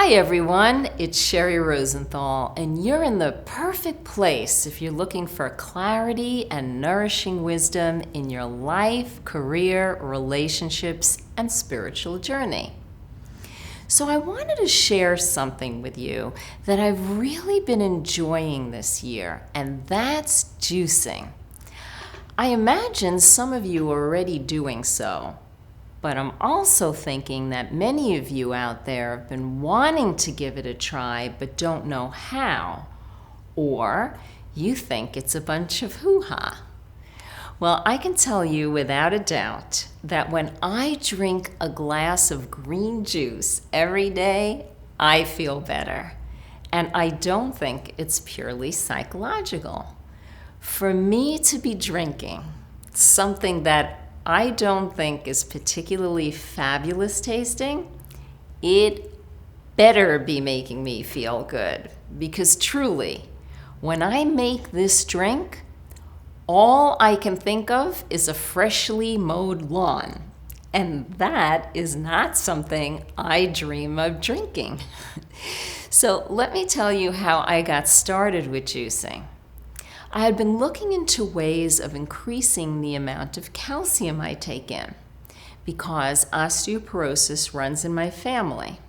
Hi everyone, it's Sheri Rosenthal, and you're in the perfect place if you're looking for clarity and nourishing wisdom in your life, career, relationships, and spiritual journey. So I wanted to share something with you that I've really been enjoying this year, and that's juicing. I imagine some of you are already doing so. But I'm also thinking that many of you out there have been wanting to give it a try but don't know how. Or you think it's a bunch of hoo-ha. Well, I can tell you without a doubt that when I drink a glass of green juice every day, I feel better. And I don't think it's purely psychological. For me to be drinking something that I don't think is particularly fabulous tasting, it better be making me feel good. Because truly, when I make this drink, all I can think of is a freshly mowed lawn. And that is not something I dream of drinking. So let me tell you how I got started with juicing. I had been looking into ways of increasing the amount of calcium I take in because osteoporosis runs in my family.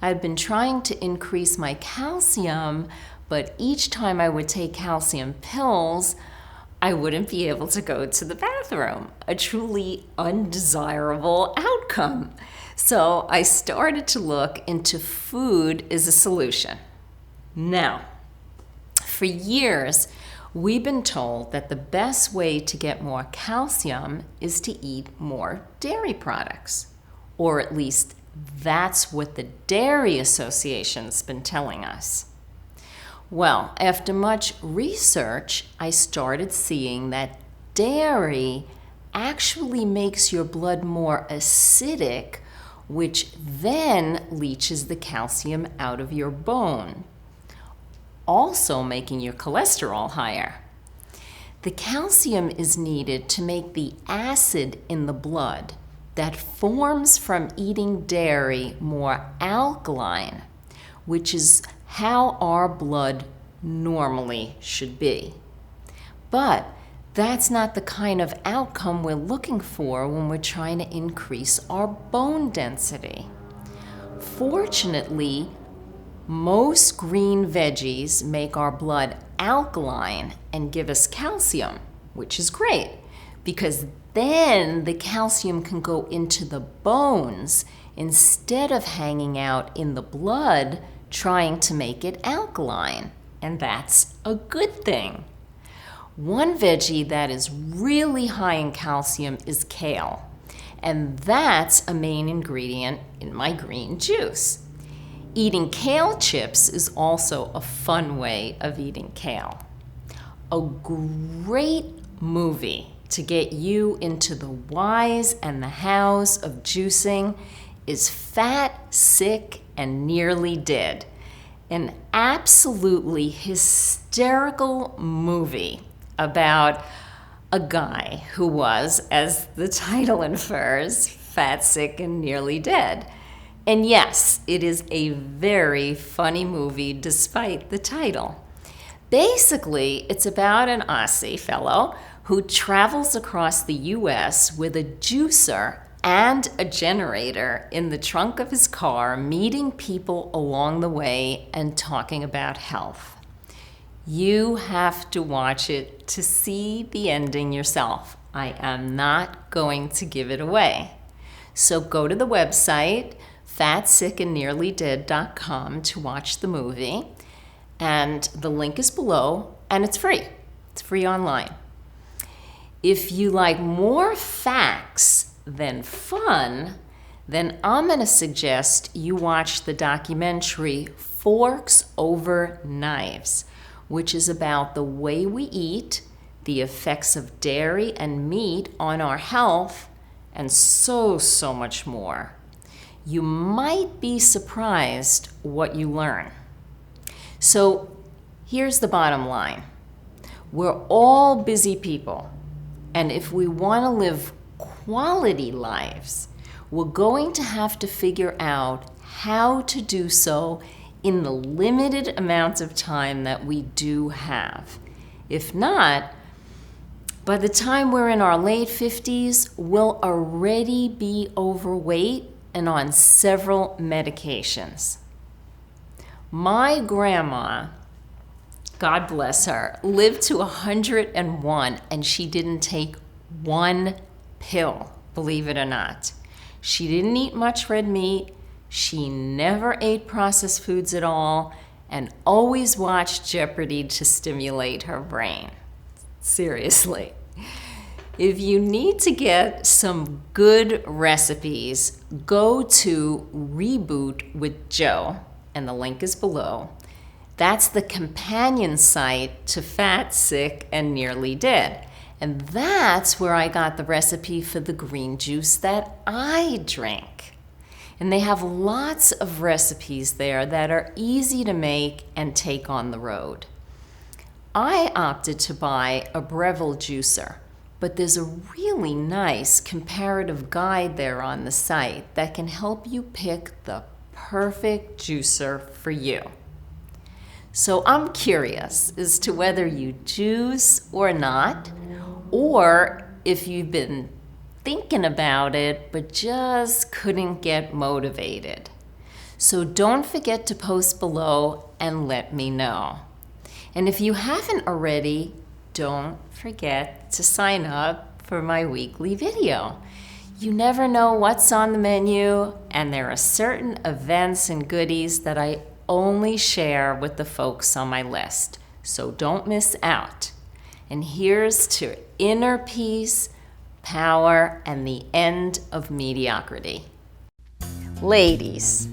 I had been trying to increase my calcium, but each time I would take calcium pills, I wouldn't be able to go to the bathroom, a truly undesirable outcome. So I started to look into food as a solution. Now, for years, we've been told that the best way to get more calcium is to eat more dairy products, or at least that's what the Dairy Association's been telling us. Well, after much research, I started seeing that dairy actually makes your blood more acidic, which then leaches the calcium out of your bone, also making your cholesterol higher. The calcium is needed to make the acid in the blood that forms from eating dairy more alkaline, which is how our blood normally should be. But that's not the kind of outcome we're looking for when we're trying to increase our bone density. Fortunately, most green veggies make our blood alkaline and give us calcium, which is great because then the calcium can go into the bones instead of hanging out in the blood trying to make it alkaline, and that's a good thing. One veggie that is really high in calcium is kale, and that's a main ingredient in my green juice. Eating kale chips is also a fun way of eating kale. A great movie to get you into the whys and the hows of juicing is Fat, Sick, and Nearly Dead, an absolutely hysterical movie about a guy who was, as the title infers, fat, sick, and nearly dead. And yes, it is a very funny movie despite the title. Basically, it's about an Aussie fellow who travels across the US with a juicer and a generator in the trunk of his car, meeting people along the way and talking about health. You have to watch it to see the ending yourself. I am not going to give it away. So go to the website, fatsickandnearlydead.com, to watch the movie. And the link is below, and it's free. It's free online. If you like more facts than fun, then I'm going to suggest you watch the documentary Forks Over Knives, which is about the way we eat, the effects of dairy and meat on our health, and so much more. You might be surprised what you learn. So here's the bottom line. We're all busy people, and if we want to live quality lives, we're going to have to figure out how to do so in the limited amount of time that we do have. If not, by the time we're in our late 50s, we'll already be overweight and on several medications. My grandma, God bless her, lived to 101, and she didn't take one pill, believe it or not. She didn't eat much red meat. She never ate processed foods at all, and always watched Jeopardy to stimulate her brain. Seriously. If you need to get some good recipes, go to Reboot with Joe, and the link is below. That's the companion site to Fat, Sick, and Nearly Dead. And that's where I got the recipe for the green juice that I drink. And they have lots of recipes there that are easy to make and take on the road. I opted to buy a Breville juicer, but there's a really nice comparative guide there on the site that can help you pick the perfect juicer for you. So I'm curious as to whether you juice or not, or if you've been thinking about it but just couldn't get motivated. So don't forget to post below and let me know. And if you haven't already, don't forget to sign up for my weekly video. You never know what's on the menu, and there are certain events and goodies that I only share with the folks on my list. So don't miss out. And here's to inner peace, power, and the end of mediocrity. Ladies,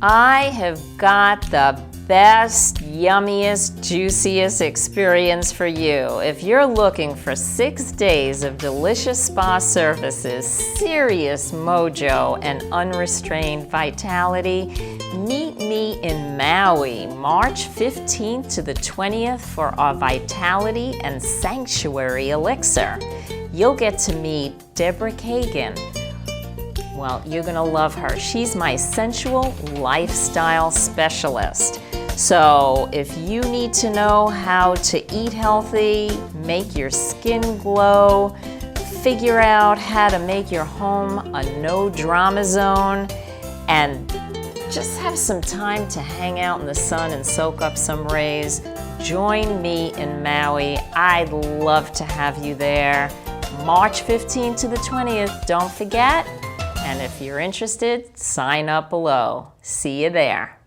I have got the best, yummiest, juiciest experience for you. If you're looking for 6 days of delicious spa services, serious mojo, and unrestrained vitality, meet me in Maui, March 15th to the 20th for our Vitality and Sanctuary Elixir. You'll get to meet Deborah Kagan. Well, you're gonna love her. She's my sensual lifestyle specialist. So if you need to know how to eat healthy, make your skin glow, figure out how to make your home a no-drama zone, and just have some time to hang out in the sun and soak up some rays, join me in Maui. I'd love to have you there. March 15th to the 20th, don't forget. And if you're interested, sign up below. See you there.